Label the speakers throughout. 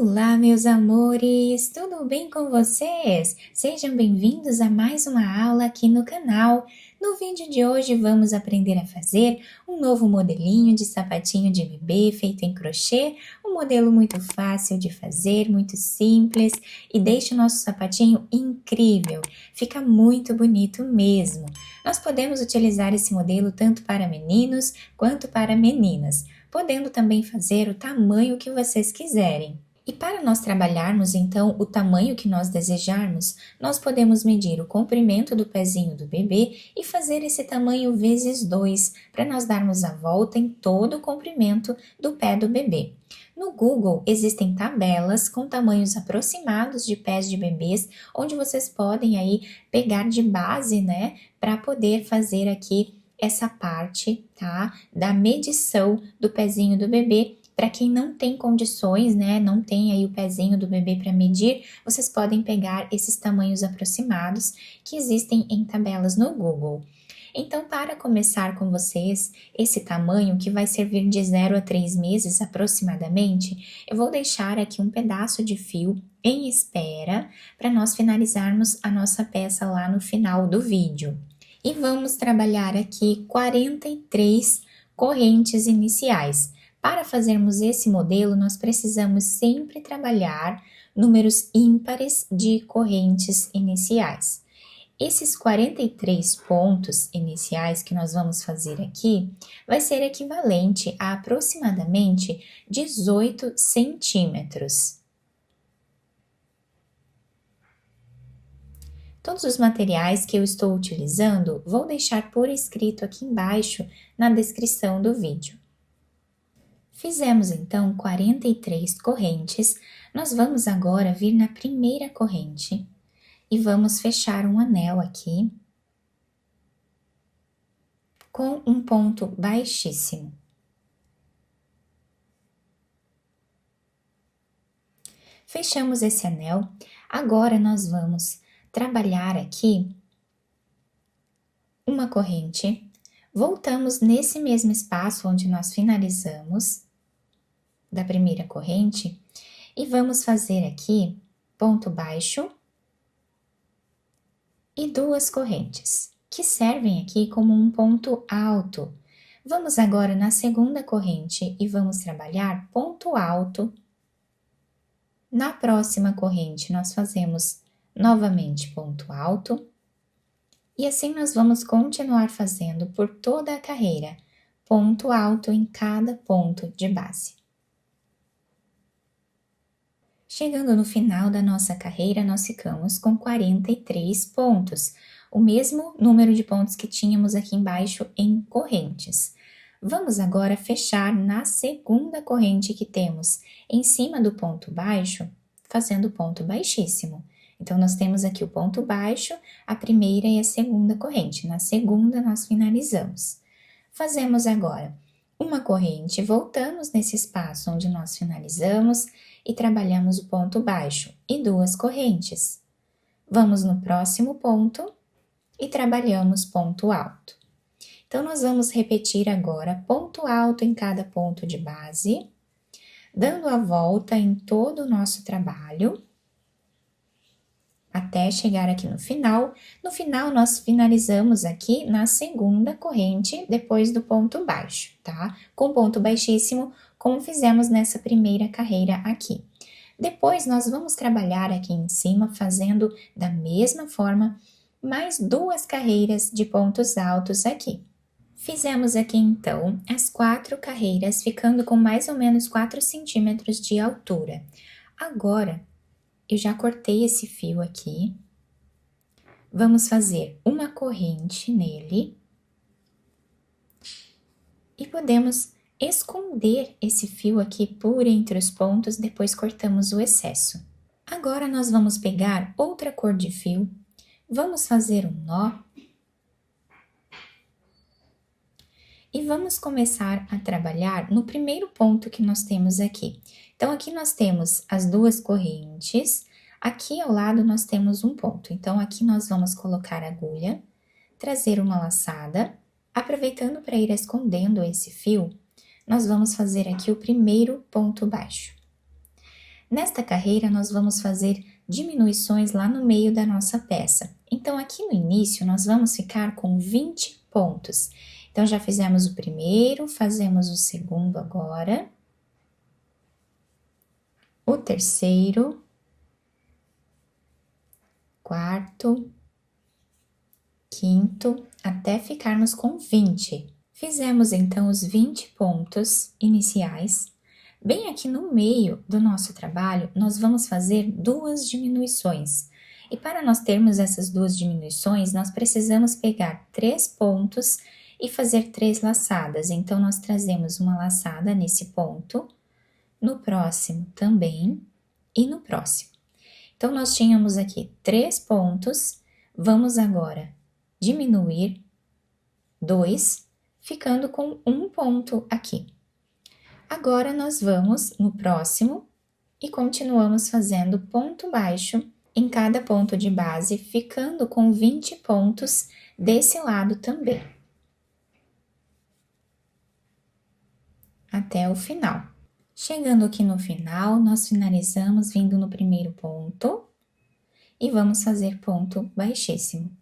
Speaker 1: Olá, meus amores! Tudo bem com vocês? Sejam bem-vindos a mais uma aula aqui no canal. No vídeo de hoje vamos aprender a fazer um novo modelinho de sapatinho de bebê feito em crochê, um modelo muito fácil de fazer, muito simples e deixa o nosso sapatinho incrível, fica muito bonito mesmo. Nós podemos utilizar esse modelo tanto para meninos quanto para meninas, podendo também fazer o tamanho que vocês quiserem. E para nós trabalharmos então o tamanho que nós desejarmos, nós podemos medir o comprimento do pezinho do bebê e fazer esse tamanho vezes 2, para nós darmos a volta em todo o comprimento do pé do bebê. No Google existem tabelas com tamanhos aproximados de pés de bebês, onde vocês podem aí pegar de base, né, para poder fazer aqui essa parte, tá, da medição do pezinho do bebê. Para quem não tem condições, né, não tem aí o pezinho do bebê para medir, vocês podem pegar esses tamanhos aproximados que existem em tabelas no Google. Então, para começar com vocês, esse tamanho que vai servir de 0 a 3 meses aproximadamente, eu vou deixar aqui um pedaço de fio em espera para nós finalizarmos a nossa peça lá no final do vídeo. E vamos trabalhar aqui 43 correntes iniciais. Para fazermos esse modelo, nós precisamos sempre trabalhar números ímpares de correntes iniciais. Esses 43 pontos iniciais que nós vamos fazer aqui, vai ser equivalente a aproximadamente 18 centímetros. Todos os materiais que eu estou utilizando, vou deixar por escrito aqui embaixo na descrição do vídeo. Fizemos então 43 correntes, nós vamos agora vir na primeira corrente e vamos fechar um anel aqui com um ponto baixíssimo. Fechamos esse anel, agora nós vamos trabalhar aqui uma corrente, voltamos nesse mesmo espaço onde nós finalizamos da primeira corrente e vamos fazer aqui ponto baixo e 2 correntes, que servem aqui como um ponto alto. Vamos agora na segunda corrente e vamos trabalhar ponto alto. Na próxima corrente nós fazemos novamente ponto alto e assim nós vamos continuar fazendo por toda a carreira, ponto alto em cada ponto de base. Chegando no final da nossa carreira, nós ficamos com 43 pontos, o mesmo número de pontos que tínhamos aqui embaixo em correntes. Vamos agora fechar na segunda corrente que temos em cima do ponto baixo, fazendo ponto baixíssimo. Então, nós temos aqui o ponto baixo, a primeira e a segunda corrente. Na segunda, nós finalizamos. Fazemos agora uma corrente, voltamos nesse espaço onde nós finalizamos e trabalhamos o ponto baixo e 2 correntes. Vamos no próximo ponto e trabalhamos ponto alto. Então, nós vamos repetir agora ponto alto em cada ponto de base, dando a volta em todo o nosso trabalho, até chegar aqui no final. No final, nós finalizamos aqui na segunda corrente, depois do ponto baixo, tá? Com ponto baixíssimo, como fizemos nessa primeira carreira aqui. Depois, nós vamos trabalhar aqui em cima, fazendo da mesma forma, mais 2 carreiras de pontos altos aqui. Fizemos aqui, então, as 4 carreiras, ficando com mais ou menos 4 centímetros de altura. Agora, eu já cortei esse fio aqui, vamos fazer uma corrente nele e podemos esconder esse fio aqui por entre os pontos, depois cortamos o excesso. Agora, nós vamos pegar outra cor de fio, vamos fazer um nó e vamos começar a trabalhar no primeiro ponto que nós temos aqui. Então, aqui nós temos as 2 correntes, aqui ao lado nós temos um ponto. Então, aqui nós vamos colocar a agulha, trazer uma laçada, aproveitando para ir escondendo esse fio, nós vamos fazer aqui o primeiro ponto baixo. Nesta carreira, nós vamos fazer diminuições lá no meio da nossa peça. Então, aqui no início, nós vamos ficar com 20 pontos. Então, já fizemos o primeiro, fazemos o segundo agora, o terceiro, quarto, quinto, até ficarmos com 20. Fizemos, então, os 20 pontos iniciais. Bem aqui no meio do nosso trabalho, nós vamos fazer duas diminuições. E para nós termos essas duas diminuições, nós precisamos pegar 3 pontos e fazer 3 laçadas. Então, nós trazemos uma laçada nesse ponto, no próximo também e no próximo. Então, nós tínhamos aqui 3 pontos, vamos agora diminuir 2, ficando com 1 ponto aqui. Agora, nós vamos no próximo e continuamos fazendo ponto baixo em cada ponto de base, ficando com 20 pontos desse lado também. Até o final. Chegando aqui no final, nós finalizamos vindo no primeiro ponto e vamos fazer ponto baixíssimo.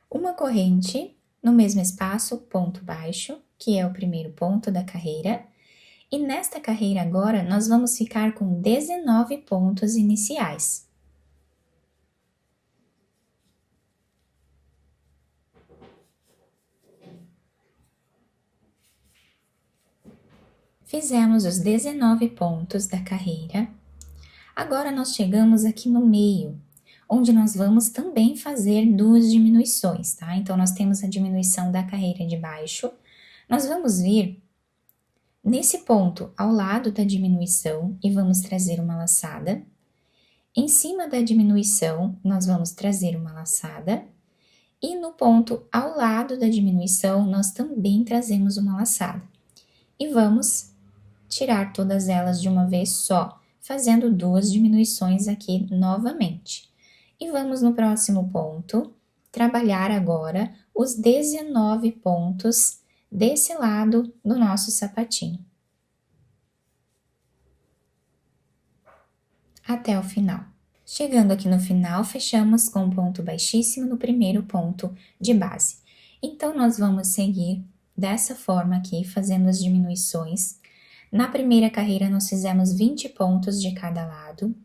Speaker 1: Uma corrente no mesmo espaço, ponto baixo, que é o primeiro ponto da carreira. E nesta carreira agora, nós vamos ficar com 19 pontos iniciais. Fizemos os 19 pontos da carreira. Agora, nós chegamos aqui no meio, onde nós vamos também fazer duas diminuições, tá? Então, nós temos a diminuição da carreira de baixo. Nós vamos vir nesse ponto ao lado da diminuição e vamos trazer uma laçada. Em cima da diminuição, nós vamos trazer uma laçada. E no ponto ao lado da diminuição, nós também trazemos uma laçada. E vamos tirar todas elas de uma vez só, fazendo duas diminuições aqui novamente. E vamos no próximo ponto, trabalhar agora os 19 pontos desse lado do nosso sapatinho. Até o final. Chegando aqui no final, fechamos com um ponto baixíssimo no primeiro ponto de base. Então, nós vamos seguir dessa forma aqui, fazendo as diminuições. Na primeira carreira, nós fizemos 20 pontos de cada lado.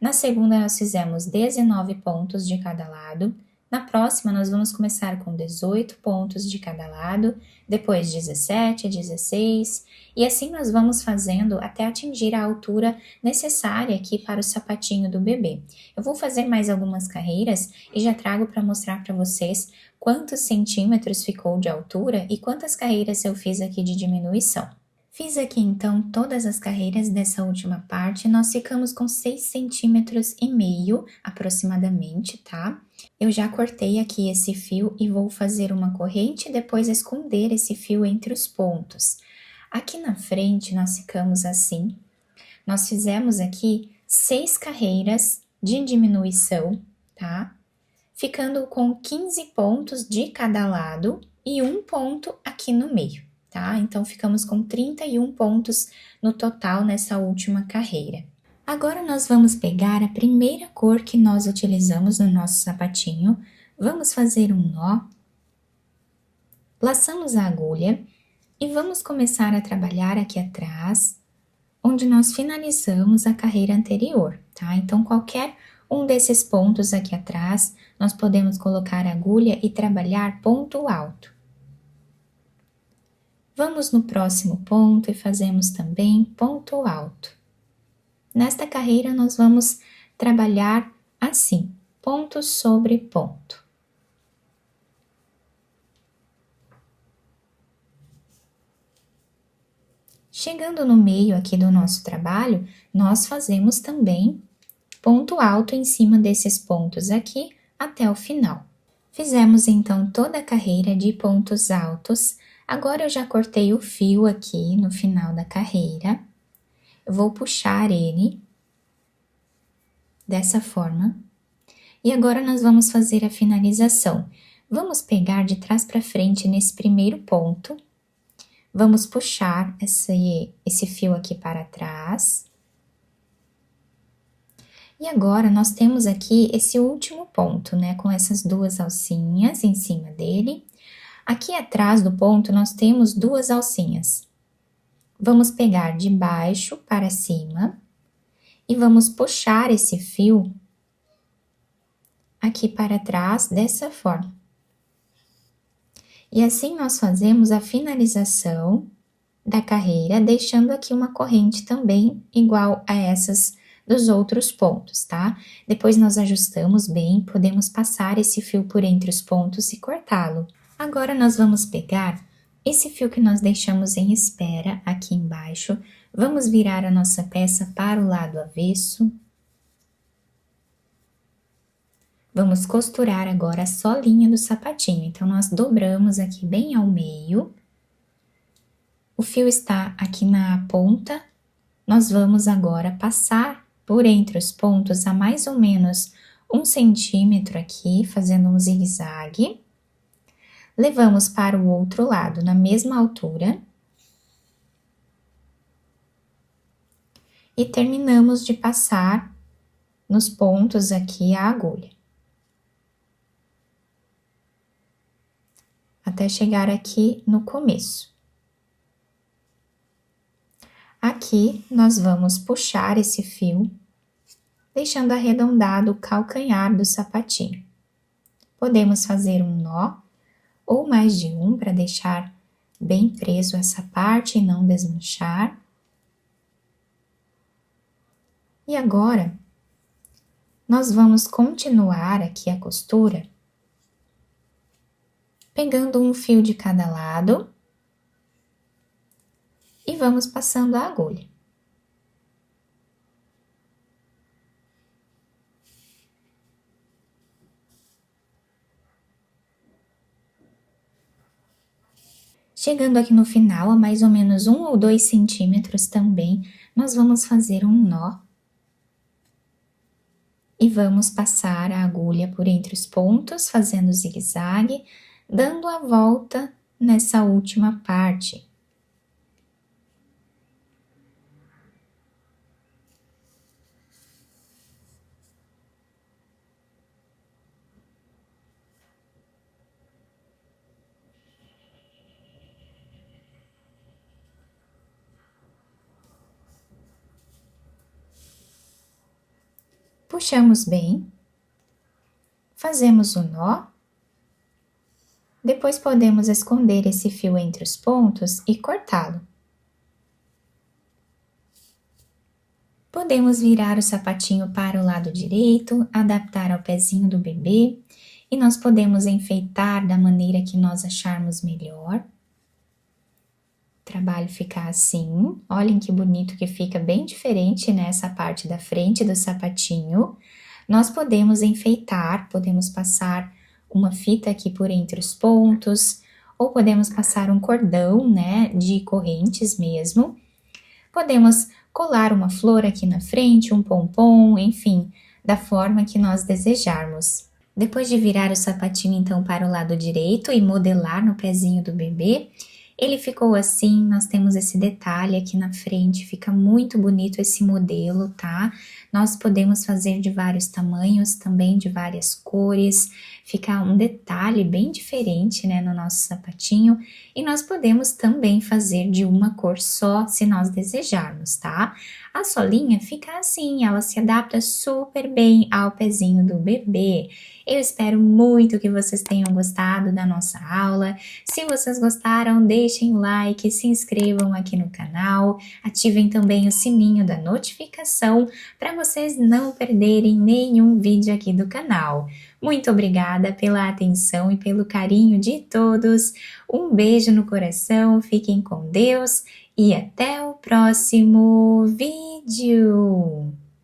Speaker 1: Na segunda, nós fizemos 19 pontos de cada lado. Na próxima, nós vamos começar com 18 pontos de cada lado, depois 17, 16, e assim nós vamos fazendo até atingir a altura necessária aqui para o sapatinho do bebê. Eu vou fazer mais algumas carreiras e já trago para mostrar para vocês quantos centímetros ficou de altura e quantas carreiras eu fiz aqui de diminuição. Fiz aqui, então, todas as carreiras dessa última parte, nós ficamos com 6,5 centímetros aproximadamente, tá? Eu já cortei aqui esse fio e vou fazer uma corrente e depois esconder esse fio entre os pontos. Aqui na frente, nós ficamos assim. Nós fizemos aqui 6 carreiras de diminuição, tá? Ficando com 15 pontos de cada lado e 1 ponto aqui no meio. Tá? Então, ficamos com 31 pontos no total nessa última carreira. Agora, nós vamos pegar a primeira cor que nós utilizamos no nosso sapatinho, vamos fazer um nó, laçamos a agulha e vamos começar a trabalhar aqui atrás, onde nós finalizamos a carreira anterior, tá? Então, qualquer um desses pontos aqui atrás, nós podemos colocar a agulha e trabalhar ponto alto. Vamos no próximo ponto e fazemos também ponto alto. Nesta carreira, nós vamos trabalhar assim, ponto sobre ponto. Chegando no meio aqui do nosso trabalho, nós fazemos também ponto alto em cima desses pontos aqui até o final. Fizemos, então, toda a carreira de pontos altos. Agora, eu já cortei o fio aqui no final da carreira. Eu vou puxar ele dessa forma. E agora, nós vamos fazer a finalização. Vamos pegar de trás para frente nesse primeiro ponto. Vamos puxar esse fio aqui para trás. E agora, nós temos aqui esse último ponto, né, com essas duas alcinhas em cima dele. Aqui atrás do ponto, nós temos duas alcinhas. Vamos pegar de baixo para cima e vamos puxar esse fio aqui para trás dessa forma. E assim nós fazemos a finalização da carreira, deixando aqui uma corrente também igual a essas dos outros pontos, tá? Depois nós ajustamos bem, podemos passar esse fio por entre os pontos e cortá-lo. Agora nós vamos pegar esse fio que nós deixamos em espera aqui embaixo, vamos virar a nossa peça para o lado avesso. Vamos costurar agora a solinha do sapatinho, então nós dobramos aqui bem ao meio. O fio está aqui na ponta, nós vamos agora passar por entre os pontos a mais ou menos 1 centímetro aqui, fazendo um zigue-zague. Levamos para o outro lado, na mesma altura. E terminamos de passar nos pontos aqui a agulha. Até chegar aqui no começo. Aqui, nós vamos puxar esse fio, deixando arredondado o calcanhar do sapatinho. Podemos fazer um nó, ou mais de um, para deixar bem preso essa parte e não desmanchar. E agora, nós vamos continuar aqui a costura, pegando um fio de cada lado, e vamos passando a agulha. Chegando aqui no final, a mais ou menos 1 ou 2 centímetros também, nós vamos fazer um nó. E vamos passar a agulha por entre os pontos, fazendo zigue-zague, dando a volta nessa última parte. Puxamos bem, fazemos o nó, depois podemos esconder esse fio entre os pontos e cortá-lo. Podemos virar o sapatinho para o lado direito, adaptar ao pezinho do bebê, e nós podemos enfeitar da maneira que nós acharmos melhor. O trabalho fica assim, olhem que bonito que fica, bem diferente nessa parte da frente do sapatinho. Nós podemos enfeitar, podemos passar uma fita aqui por entre os pontos, ou podemos passar um cordão, né, de correntes mesmo. Podemos colar uma flor aqui na frente, um pompom, enfim, da forma que nós desejarmos. Depois de virar o sapatinho então para o lado direito e modelar no pezinho do bebê, ele ficou assim, nós temos esse detalhe aqui na frente, fica muito bonito esse modelo, tá? Nós podemos fazer de vários tamanhos, também de várias cores, fica um detalhe bem diferente, né, no nosso sapatinho. E nós podemos também fazer de uma cor só, se nós desejarmos, tá? A solinha fica assim, ela se adapta super bem ao pezinho do bebê. Eu espero muito que vocês tenham gostado da nossa aula. Se vocês gostaram, deixem o like, se inscrevam aqui no canal, ativem também o sininho da notificação para vocês não perderem nenhum vídeo aqui do canal. Muito obrigada pela atenção e pelo carinho de todos. Um beijo no coração, fiquem com Deus e até o próximo vídeo!